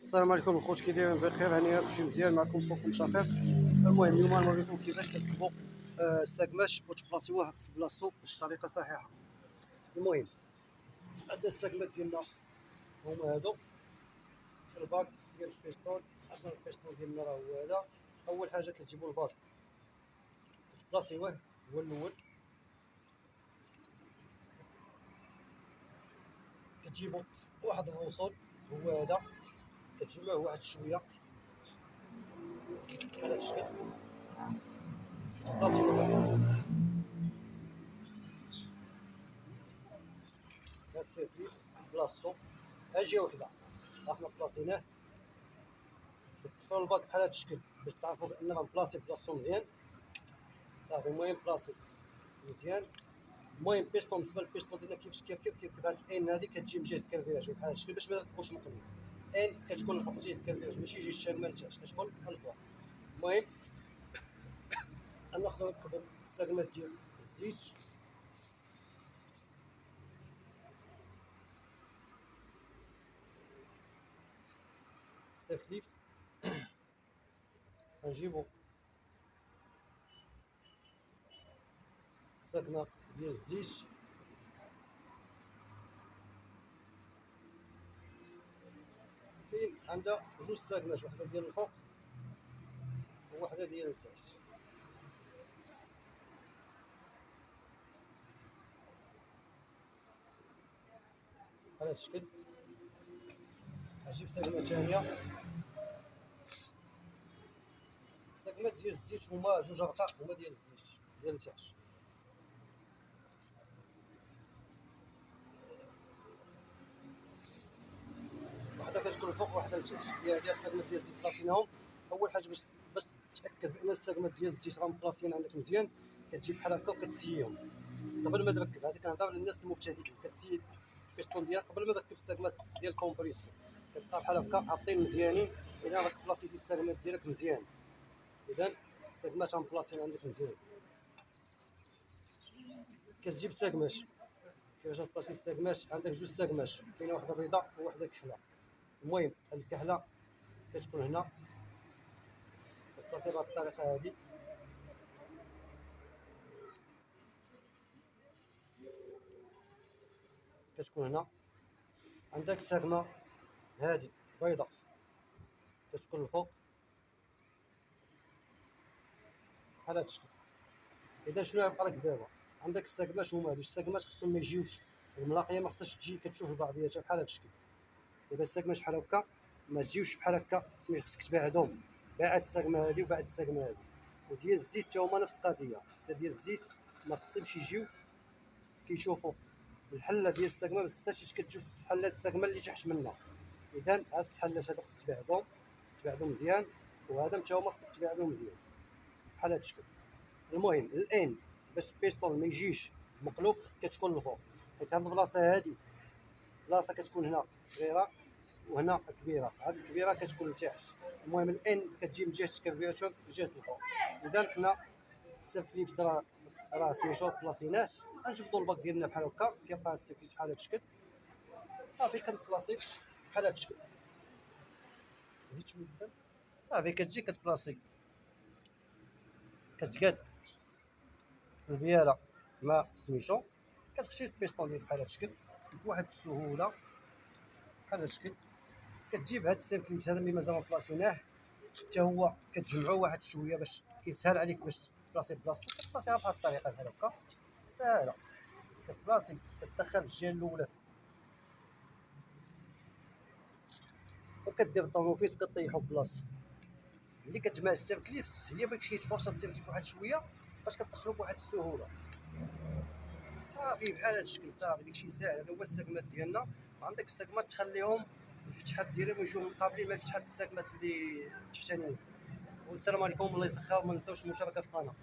السلام عليكم الخوت، كي دايرين؟ بخير، هانيا كلشي مزيان. معكم خوكم شفيق. المهم اليوم نوريكم كيفاش تركبوا الساكماش وتبلاصيوه في بلاصتو بطريقه صحيحه. المهم عندنا الساكمات ديالنا هما هادو، الباك ديال البيستون. عندنا البيستون ديالنا راه هو هذا. اول حاجه كتجيبوا الباك تبلاصيوه هو الاول، كتجيبوا واحد الوصول هو هذا، كتجمعوه واحد شويه على هذا الشكل، تبلاصيوه هاد سيرفيس بلاصتو اجي وحده. احنا بلاصيناه، كتفروا الباك بحال هاد الشكل باش تعرفوا بان غنبلاصي بلاصتو مزيان. صافي، المهم بلاصي مزيان. المهم بيستون، بالنسبه للبيستون ديالنا كيف هاد الان هادي كتجي من جهه الكربياج بحال هاد الشكل باش ما يركبوش مقلوب. ان كتكون الفوق جهه الكربياج، ماشي جهه الشمال لتحت، كتكون الفوق. المهم ناخذوا نركبوا السلمات ديال الزيت. سيركليبس غنجيبو الساكنه ديال الزيت، كاين عندها جوج ساكنات، وحده ديال الفوق وواحده ديال التحت. على هاد الشكل غنجيب ساكنه ثانيه. الساكنات ديال الزيت هما جوج رقاق، هما ديال الزيت ديال التحت. وحده كتكون الفوق وحده لتحت. هي هادي الساكنات ديال الزيت بلاصيناهم. اول حاجه باش تاكد بان الساكنات ديال الزيت راهم مبلاصيين عندك مزيان، كتجيب بحال هكا وكتسيهم قبل ما تركب. هذه كنهضر للناس المبتدئين، كتسيد البيستون ديالك قبل ما تركب الساكنات ديال الكومبريسور. كتلقى بحال هكا عابطين مزيانين. الا راك بلاصيتي الساكنات ديالك مزيان، اذا الساكنات مبلاصيين عندك مزيان. كتجيب ساكماش. كيفاش تبلاصي الساكماش؟ عندك جوج ساكماش، كاينه واحده بيضاء وواحده كحله. المهم الكحله كتكون هنا، كتبلاصي بهذه الطريقه هذه. كتكون هنا. عندك ساكمه هذه بيضاء، كتكون الفوق بحال هذا الشكل. اذا شنو يبقى لك دابا؟ عندك الساكماش هما هادو. الساكماش خصهم ما يجيوش الملاقيه، ما خصهاش تجي كتشوف بعضياتها بحال هذا الشكل. دابا الساكماش بحال هكا ما تجيوش بحال هكا، خصك تبعدهم. بعد الساكمه هذه وبعد الساكمه هذه. وديال الزيت حتى هما نفس القضيه، حتى ديال الزيت ما خصهمش يجيو كيشوفوا الحله ديال الساكمه، ما تستاش كتشوف حلات الساكمه اللي تحت منها. اذا هاد الحلات هادو خصك تبعدهم مزيان، وهذا حتى هما خصك تبعدهم مزيان بحال هاد الشكل. المهم الان باش البيستون ما يجيش مقلوب كتكون الفوق، حيت هاد البلاصه هادي بلاصه كتكون هنا صغيره وهنا كبيره، هاد الكبيره كتكون لتحت. المهم الان كتجي من جهه الكربياتور جهه الفوق. اذا حنا السيركليبس راه سميتو بلاصيناه. غنجبدو الباك ديالنا بحال هكا، كيبقى السيركليبس بحال هاد الشكل. صافي كنبلاصي بحال هاد الشكل. زيد شويه الدم. صافي كتجي كتبلاصي، كتقاد البياله مع سميتو. كتخشي البيستون ديالك بحال هاد الشكل بواحد السهوله بحال هاد الشكل. كتجيب هاد السيركليبس هذا اللي مازال ما بلاصيناه، حتى هو كتجمعو واحد شويه باش كيسهل عليك باش تبلاصي بلاصتو. كتبلاصيها بهاد الطريقه بحال هكا ساهله. كتبلاصي، كتدخل الجهه الاولى وكدير الطونوفيس كطيحو بلاصتو. ملي كتجمع السيركليبس هي باش كيتفرشا السيركليبس واحد شويه باش كتدخلو بواحد السهوله. صافي بحال هاد الشكل. صافي داكشي ساهل. هذا هو الساكمات ديالنا. وعندك الساكمات تخليهم الفتحات ديالهم يجيو مقابلين مع الفتحات الساكمات اللي تحتانيين. والسلام عليكم، الله يسخر. وما نساوش المشاركه في القناه.